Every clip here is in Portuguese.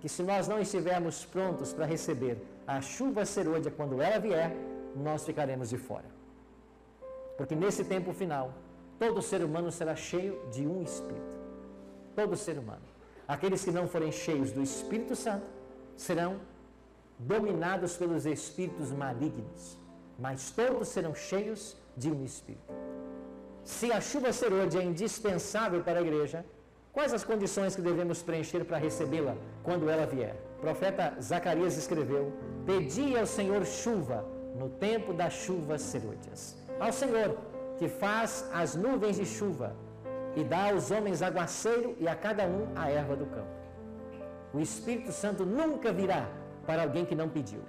que se nós não estivermos prontos para receber a chuva serôdia quando ela vier, nós ficaremos de fora. Porque nesse tempo final, todo ser humano será cheio de um Espírito. Todo ser humano. Aqueles que não forem cheios do Espírito Santo serão dominados pelos espíritos malignos, mas todos serão cheios de um Espírito. Se a chuva serôdia é indispensável para a igreja, quais as condições que devemos preencher para recebê-la quando ela vier? O profeta Zacarias escreveu: pedi ao Senhor chuva no tempo das chuvas serôdias. Ao Senhor, que faz as nuvens de chuva e dá aos homens aguaceiro e a cada um a erva do campo. O Espírito Santo nunca virá para alguém que não pediu.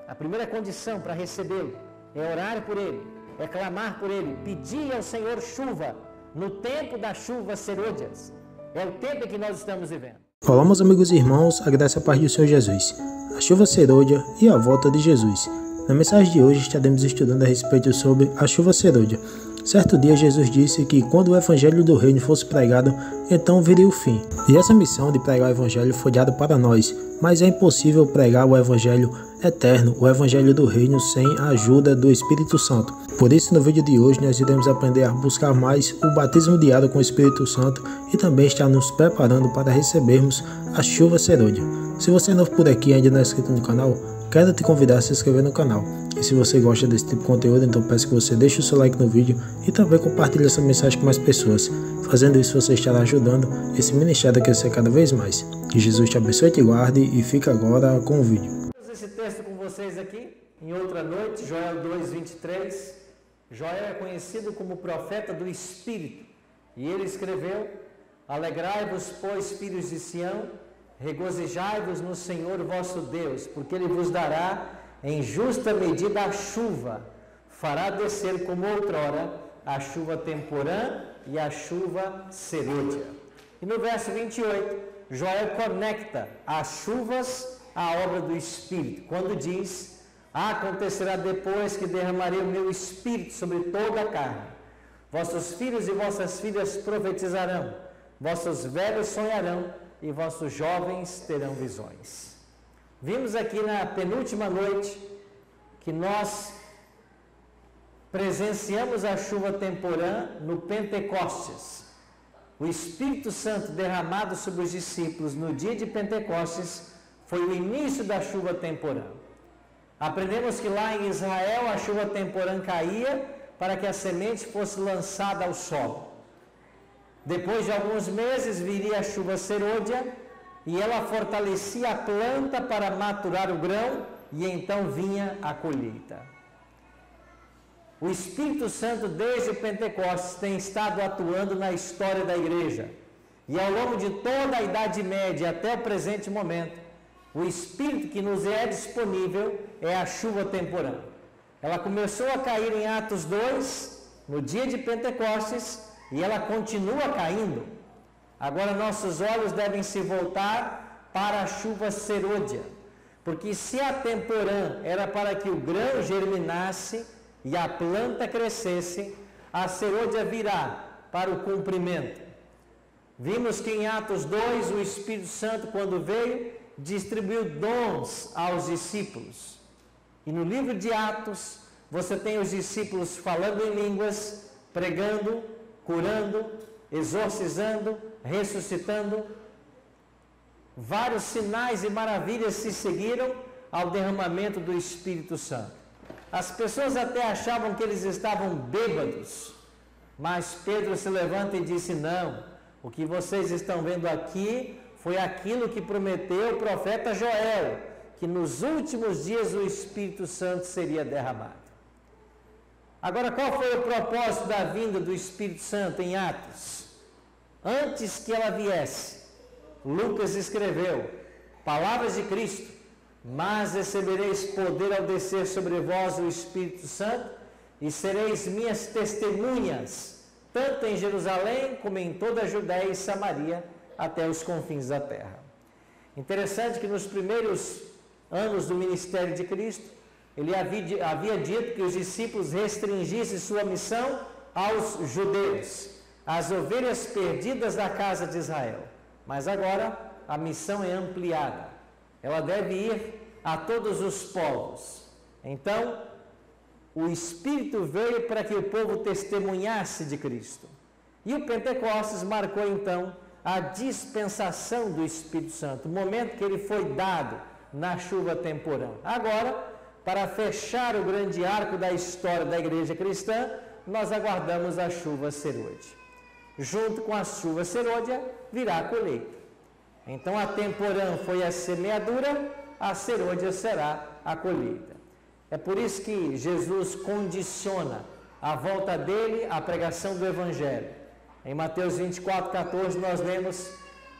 A primeira condição para recebê-lo é orar por ele, é clamar por ele, pedir ao Senhor chuva no tempo das chuvas serôdias. É o tempo em que nós estamos vivendo. Olá, meus amigos e irmãos, a graça e a paz do Senhor Jesus, a chuva serôdia e a volta de Jesus. Na mensagem de hoje estaremos estudando a respeito sobre a chuva serôdia. Certo dia Jesus disse que quando o evangelho do reino fosse pregado, então viria o fim. E essa missão de pregar o evangelho foi dada para nós, mas é impossível pregar o evangelho eterno, o evangelho do reino, sem a ajuda do Espírito Santo. Por isso, no vídeo de hoje, nós iremos aprender a buscar mais o batismo diário com o Espírito Santo e também estar nos preparando para recebermos a chuva serôdia. Se você é novo por aqui e ainda não é inscrito no canal, quero te convidar a se inscrever no canal. E se você gosta desse tipo de conteúdo, então peço que você deixe o seu like no vídeo e também compartilhe essa mensagem com mais pessoas. Fazendo isso, você estará ajudando esse ministério a crescer cada vez mais. Que Jesus te abençoe e te guarde, e fica agora com o vídeo. Esse texto com vocês aqui, em outra noite, Joel 2:23. Joel é conhecido como profeta do Espírito, e ele escreveu: alegrai-vos, pois, filhos de Sião, regozijai-vos no Senhor vosso Deus, porque Ele vos dará em justa medida a chuva, fará descer como outrora a chuva temporã e a chuva serôdia. E no verso 28, Joel conecta as chuvas à obra do Espírito, quando diz: acontecerá depois que derramarei o meu Espírito sobre toda a carne. Vossos filhos e vossas filhas profetizarão, vossos velhos sonharão e vossos jovens terão visões. Vimos aqui na penúltima noite que nós presenciamos a chuva temporã no Pentecostes. O Espírito Santo derramado sobre os discípulos no dia de Pentecostes foi o início da chuva temporã. Aprendemos que lá em Israel a chuva temporã caía para que a semente fosse lançada ao solo. Depois de alguns meses viria a chuva serôdia e ela fortalecia a planta para maturar o grão e então vinha a colheita. O Espírito Santo desde o Pentecostes tem estado atuando na história da igreja e ao longo de toda a Idade Média até o presente momento, o Espírito que nos é disponível é a chuva temporã. Ela começou a cair em Atos 2, no dia de Pentecostes, e ela continua caindo. Agora nossos olhos devem se voltar para a chuva serôdia, porque se a temporã era para que o grão germinasse e a planta crescesse, a serôdia virá para o cumprimento. Vimos que em Atos 2 o Espírito Santo, quando veio, distribuiu dons aos discípulos. E no livro de Atos você tem os discípulos falando em línguas, pregando, curando, exorcizando, ressuscitando. Vários sinais e maravilhas se seguiram ao derramamento do Espírito Santo. As pessoas até achavam que eles estavam bêbados, mas Pedro se levanta e disse: não, o que vocês estão vendo aqui foi aquilo que prometeu o profeta Joel, que nos últimos dias o Espírito Santo seria derramado. Agora, qual foi o propósito da vinda do Espírito Santo em Atos? Antes que ela viesse, Lucas escreveu: palavras de Cristo: mas recebereis poder ao descer sobre vós o Espírito Santo, e sereis minhas testemunhas, tanto em Jerusalém como em toda a Judéia e Samaria, até os confins da terra. Interessante que nos primeiros anos do ministério de Cristo, ele havia dito que os discípulos restringissem sua missão aos judeus, às ovelhas perdidas da casa de Israel. Mas agora, a missão é ampliada. Ela deve ir a todos os povos. Então, o Espírito veio para que o povo testemunhasse de Cristo. E o Pentecostes marcou então a dispensação do Espírito Santo, o momento que ele foi dado na chuva temporã. Agora, para fechar o grande arco da história da igreja cristã, nós aguardamos a chuva serôdia. Junto com a chuva serôdia, virá a colheita. Então, a temporã foi a semeadura, a serôdia será a colheita. É por isso que Jesus condiciona a volta dele à pregação do Evangelho. Em Mateus 24:14 nós lemos: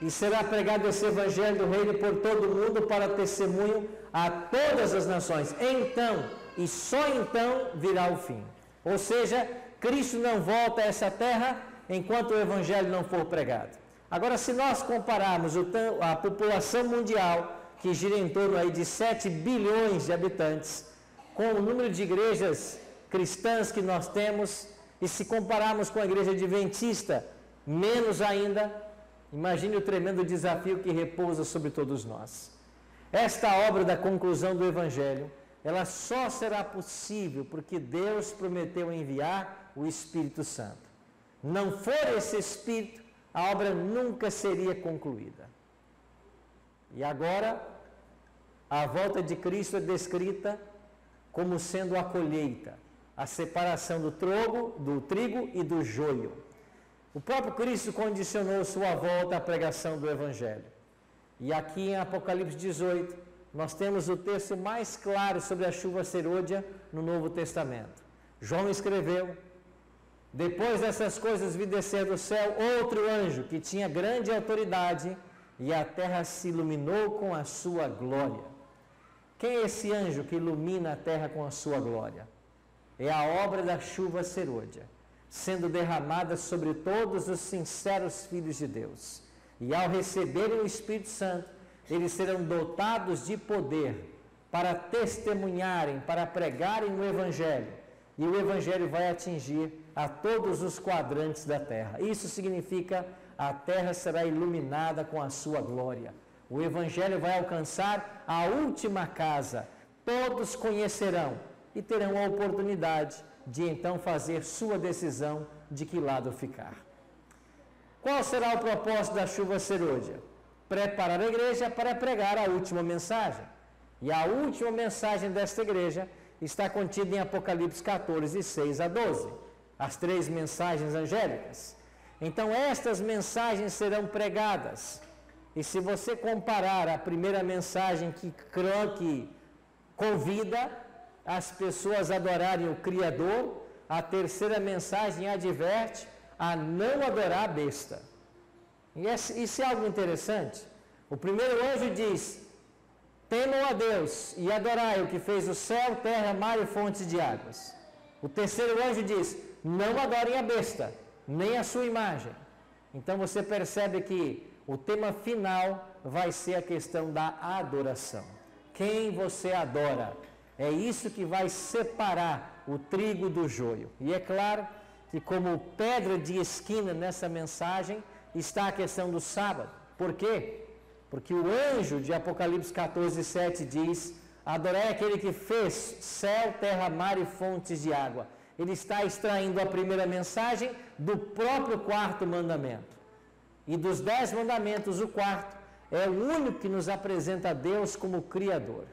e será pregado esse Evangelho do Reino por todo o mundo para testemunho a todas as nações. Então, e só então, virá o fim. Ou seja, Cristo não volta a essa terra enquanto o Evangelho não for pregado. Agora, se nós compararmos a população mundial, que gira em torno aí de 7 bilhões de habitantes, com o número de igrejas cristãs que nós temos, e se compararmos com a igreja adventista, menos ainda, imagine o tremendo desafio que repousa sobre todos nós. Esta obra da conclusão do Evangelho, ela só será possível porque Deus prometeu enviar o Espírito Santo. Não for esse Espírito, a obra nunca seria concluída. E agora, a volta de Cristo é descrita como sendo a colheita, a separação do trigo e do joio. O próprio Cristo condicionou sua volta à pregação do Evangelho. E aqui em Apocalipse 18, nós temos o texto mais claro sobre a chuva serôdia no Novo Testamento. João escreveu: depois dessas coisas vi descer do céu outro anjo que tinha grande autoridade, e a terra se iluminou com a sua glória. Quem é esse anjo que ilumina a terra com a sua glória? É a obra da chuva serôdia, sendo derramada sobre todos os sinceros filhos de Deus. E ao receberem o Espírito Santo, eles serão dotados de poder para testemunharem, para pregarem o Evangelho. E o Evangelho vai atingir a todos os quadrantes da terra. Isso significa: a terra será iluminada com a sua glória. O Evangelho vai alcançar a última casa. Todos conhecerão e terão a oportunidade de então fazer sua decisão de que lado ficar. Qual será o propósito da chuva serôdia? Preparar a igreja para pregar a última mensagem. E a última mensagem desta igreja está contida em Apocalipse 14, 6 a 12. As 3 mensagens angélicas. Então, estas mensagens serão pregadas. E se você comparar a primeira mensagem que convida as pessoas a adorarem o Criador, a terceira mensagem adverte a não adorar a besta. E isso é algo interessante. O primeiro anjo diz: temam a Deus e adorai o que fez o céu, terra, mar e fontes de águas. O terceiro anjo diz: não adorem a besta, nem a sua imagem. Então você percebe que o tema final vai ser a questão da adoração. Quem você adora? É isso que vai separar o trigo do joio. E é claro que, como pedra de esquina nessa mensagem, está a questão do sábado. Por quê? Porque o anjo de Apocalipse 14, 7 diz: adorai aquele que fez céu, terra, mar e fontes de água. Ele está extraindo a primeira mensagem do próprio quarto mandamento. E dos 10 mandamentos, o quarto é o único que nos apresenta a Deus como Criador.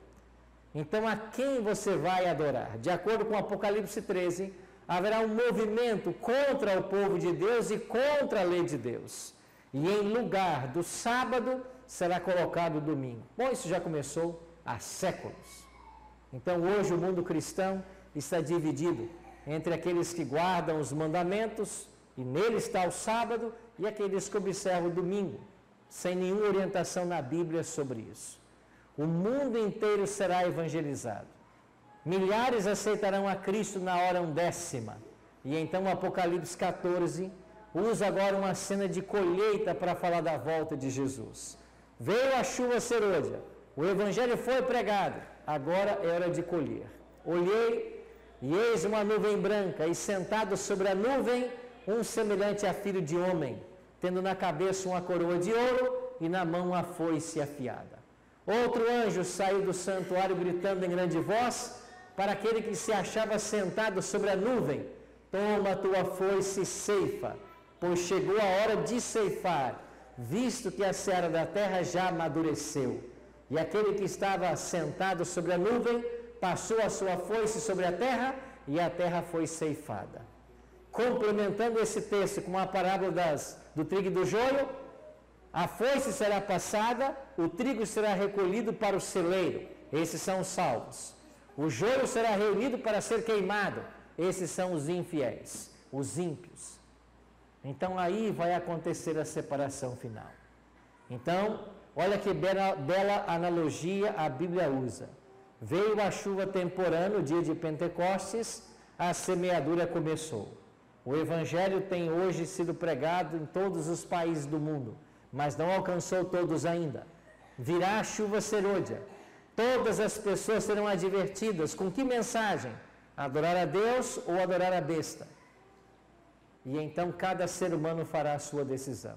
Então, a quem você vai adorar? De acordo com Apocalipse 13, haverá um movimento contra o povo de Deus e contra a lei de Deus. E em lugar do sábado, será colocado o domingo. Bom, isso já começou há séculos. Então, hoje o mundo cristão está dividido entre aqueles que guardam os mandamentos, e nele está o sábado, e aqueles que observam o domingo, sem nenhuma orientação na Bíblia sobre isso. O mundo inteiro será evangelizado. Milhares aceitarão a Cristo na hora 10ª. E então o Apocalipse 14 usa agora uma cena de colheita para falar da volta de Jesus. Veio a chuva serôdia, o Evangelho foi pregado, agora é hora de colher. Olhei, e eis uma nuvem branca, e sentado sobre a nuvem, um semelhante a filho de homem, tendo na cabeça uma coroa de ouro e na mão a foice afiada. Outro anjo saiu do santuário gritando em grande voz para aquele que se achava sentado sobre a nuvem: toma a tua foice e ceifa, pois chegou a hora de ceifar, visto que a seara da terra já amadureceu. E aquele que estava sentado sobre a nuvem passou a sua foice sobre a terra, e a terra foi ceifada. Complementando esse texto com a parábola do trigo e do joio, a foice será passada, o trigo será recolhido para o celeiro, esses são os salvos. O joio será reunido para ser queimado, esses são os infiéis, os ímpios. Então aí vai acontecer a separação final. Então, olha que bela analogia a Bíblia usa. Veio a chuva temporã no dia de Pentecostes, a semeadura começou. O Evangelho tem hoje sido pregado em todos os países do mundo, mas não alcançou todos ainda. Virá a chuva serôdia. Todas as pessoas serão advertidas. Com que mensagem? Adorar a Deus ou adorar a besta? E então cada ser humano fará a sua decisão.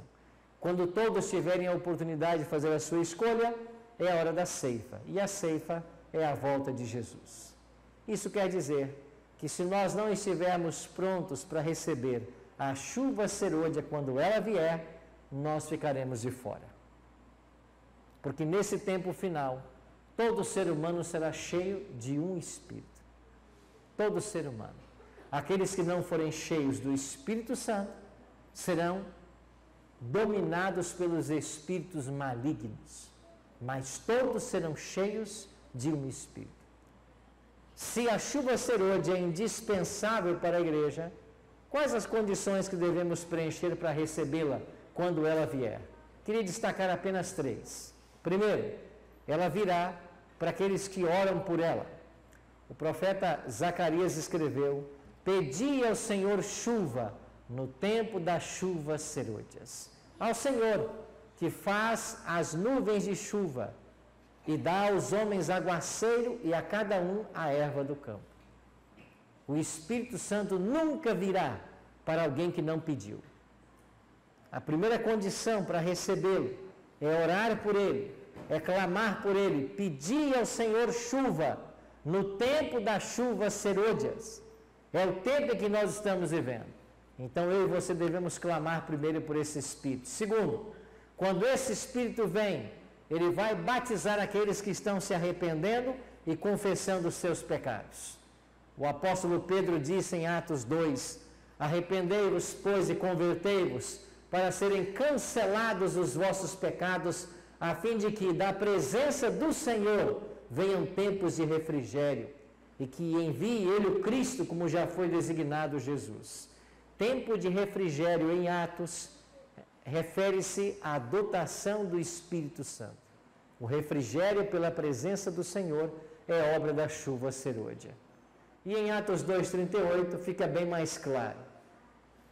Quando todos tiverem a oportunidade de fazer a sua escolha, é a hora da ceifa. E a ceifa é a volta de Jesus. Isso quer dizer que se nós não estivermos prontos para receber a chuva serôdia quando ela vier, nós ficaremos de fora. Porque nesse tempo final, todo ser humano será cheio de um Espírito. Todo ser humano. Aqueles que não forem cheios do Espírito Santo serão dominados pelos espíritos malignos. Mas todos serão cheios de um Espírito. Se a chuva serôdia é indispensável para a igreja, quais as condições que devemos preencher para recebê-la quando ela vier? Queria destacar apenas 3. Primeiro, ela virá para aqueles que oram por ela. O profeta Zacarias escreveu: pedi ao Senhor chuva no tempo das chuvas serôdias. Ao Senhor, que faz as nuvens de chuva e dá aos homens aguaceiro e a cada um a erva do campo. O Espírito Santo nunca virá para alguém que não pediu. A primeira condição para recebê-lo é orar por ele, é clamar por ele, pedir ao Senhor chuva no tempo das chuvas serôdias. É o tempo em que nós estamos vivendo. Então eu e você devemos clamar primeiro por esse Espírito. Segundo, quando esse Espírito vem, ele vai batizar aqueles que estão se arrependendo e confessando os seus pecados. O apóstolo Pedro disse em Atos 2: arrependei-vos, pois, e convertei-vos, para serem cancelados os vossos pecados, a fim de que da presença do Senhor venham tempos de refrigério, e que envie ele o Cristo, como já foi designado Jesus. Tempo de refrigério em Atos refere-se à dotação do Espírito Santo. O refrigério pela presença do Senhor é obra da chuva serôdia. E em Atos 2,38 fica bem mais claro: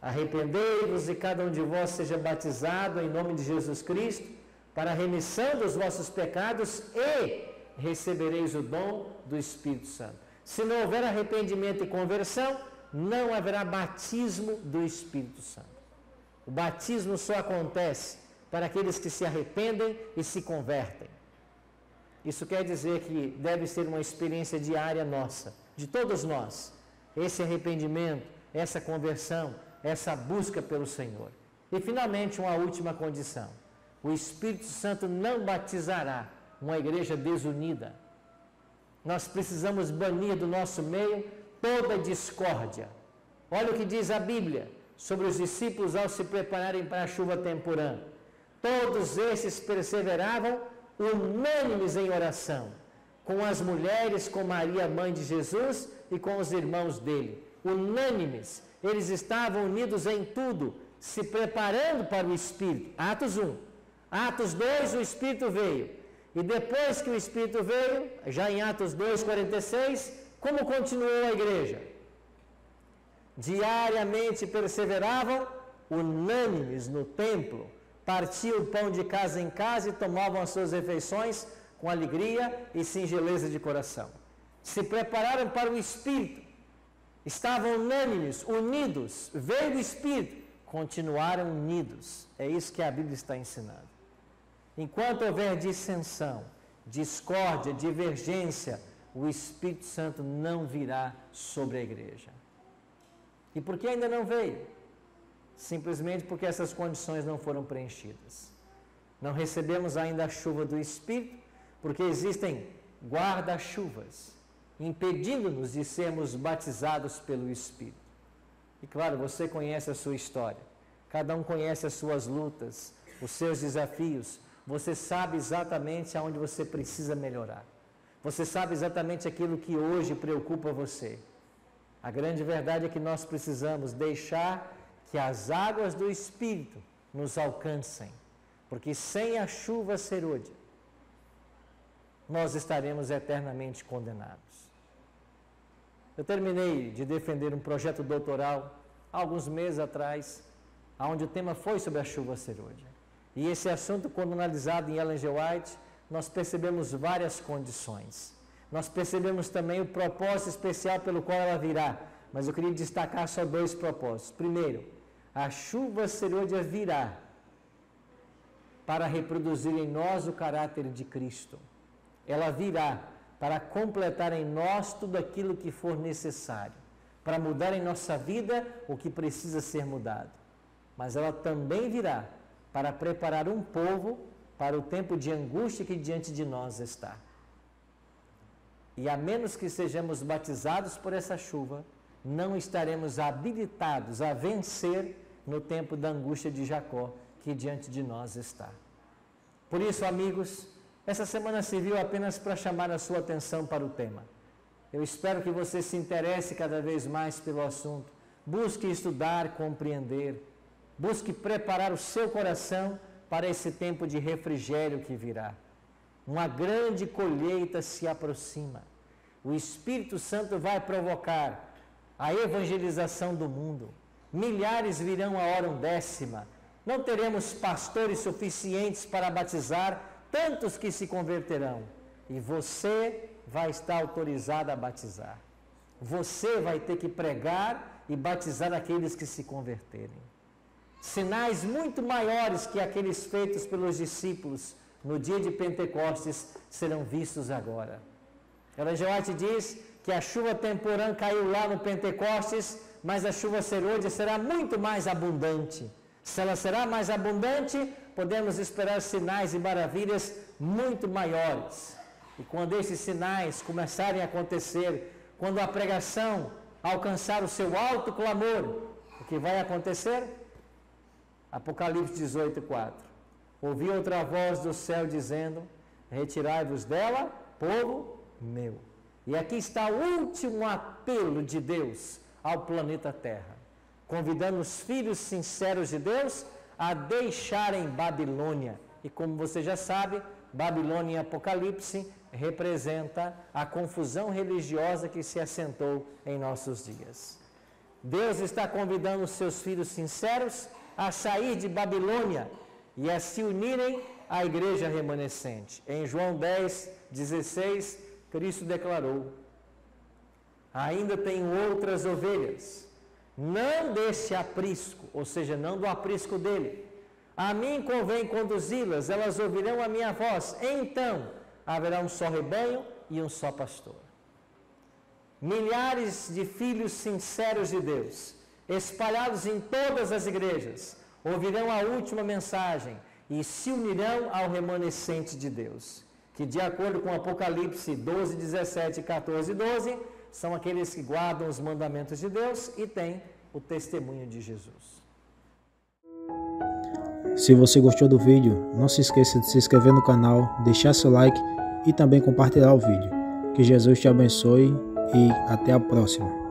arrependei-vos e cada um de vós seja batizado em nome de Jesus Cristo para a remissão dos vossos pecados e recebereis o dom do Espírito Santo. Se não houver arrependimento e conversão, não haverá batismo do Espírito Santo. O batismo só acontece para aqueles que se arrependem e se convertem. Isso quer dizer que deve ser uma experiência diária nossa, de todos nós, esse arrependimento, essa conversão, essa busca pelo Senhor. E finalmente, uma última condição: o Espírito Santo não batizará uma igreja desunida. Nós precisamos banir do nosso meio toda discórdia. Olha o que diz a Bíblia sobre os discípulos ao se prepararem para a chuva temporã. Todos esses perseveravam unânimes em oração, com as mulheres, com Maria, mãe de Jesus, e com os irmãos dele. Unânimes, eles estavam unidos em tudo, se preparando para o Espírito. Atos 1. Atos 2, o Espírito veio. E depois que o Espírito veio, já em Atos 2,46, como continuou a igreja? Diariamente perseveravam, unânimes no templo, partiam o pão de casa em casa e tomavam as suas refeições com alegria e singeleza de coração. Se prepararam para o Espírito, estavam unânimes, unidos, veio o Espírito, continuaram unidos. É isso que a Bíblia está ensinando. Enquanto houver dissensão, discórdia, divergência, o Espírito Santo não virá sobre a igreja. E por que ainda não veio? Simplesmente porque essas condições não foram preenchidas. Não recebemos ainda a chuva do Espírito, porque existem guarda-chuvas, impedindo-nos de sermos batizados pelo Espírito. E claro, você conhece a sua história. Cada um conhece as suas lutas, os seus desafios. Você sabe exatamente aonde você precisa melhorar. Você sabe exatamente aquilo que hoje preocupa você. A grande verdade é que nós precisamos deixar que as águas do Espírito nos alcancem, porque sem a chuva serôdia, nós estaremos eternamente condenados. Eu terminei de defender um projeto doutoral há alguns meses atrás, onde o tema foi sobre a chuva serôdia. E esse assunto, quando analisado em Ellen G. White, nós percebemos várias condições. Nós percebemos também o propósito especial pelo qual ela virá, mas eu queria destacar só 2 propósitos. Primeiro, a chuva serôdia virá para reproduzir em nós o caráter de Cristo. Ela virá para completar em nós tudo aquilo que for necessário, para mudar em nossa vida o que precisa ser mudado. Mas ela também virá para preparar um povo para o tempo de angústia que diante de nós está. E a menos que sejamos batizados por essa chuva, não estaremos habilitados a vencer no tempo da angústia de Jacó que diante de nós está. Por isso, amigos, essa semana serviu apenas para chamar a sua atenção para o tema. Eu espero que você se interesse cada vez mais pelo assunto, busque estudar, compreender, busque preparar o seu coração para esse tempo de refrigério que virá. Uma grande colheita se aproxima. O Espírito Santo vai provocar a evangelização do mundo. Milhares virão a hora undécima. Não teremos pastores suficientes para batizar tantos que se converterão. E você vai estar autorizado a batizar. Você vai ter que pregar e batizar aqueles que se converterem. Sinais muito maiores que aqueles feitos pelos discípulos no dia de Pentecostes serão vistos agora. Ellen G. White diz que a chuva temporã caiu lá no Pentecostes, mas a chuva serôdia será muito mais abundante. Se ela será mais abundante, podemos esperar sinais e maravilhas muito maiores. E quando esses sinais começarem a acontecer, quando a pregação alcançar o seu alto clamor, o que vai acontecer? Apocalipse 18:4. Ouvi outra voz do céu dizendo: retirai-vos dela, povo meu. E aqui está o último apelo de Deus ao planeta Terra, convidando os filhos sinceros de Deus a deixarem Babilônia. E como você já sabe, Babilônia em Apocalipse representa a confusão religiosa que se assentou em nossos dias. Deus está convidando os seus filhos sinceros a sair de Babilônia e a se unirem à igreja remanescente. Em João 10:16, Cristo declarou: ainda tenho outras ovelhas, não deste aprisco, ou seja, não do aprisco dele. A mim convém conduzi-las, elas ouvirão a minha voz, então haverá um só rebanho e um só pastor. Milhares de filhos sinceros de Deus, espalhados em todas as igrejas, ouvirão a última mensagem e se unirão ao remanescente de Deus, que de acordo com Apocalipse 12:17 e 14:12, são aqueles que guardam os mandamentos de Deus e têm o testemunho de Jesus. Se você gostou do vídeo, não se esqueça de se inscrever no canal, deixar seu like e também compartilhar o vídeo. Que Jesus te abençoe e até a próxima.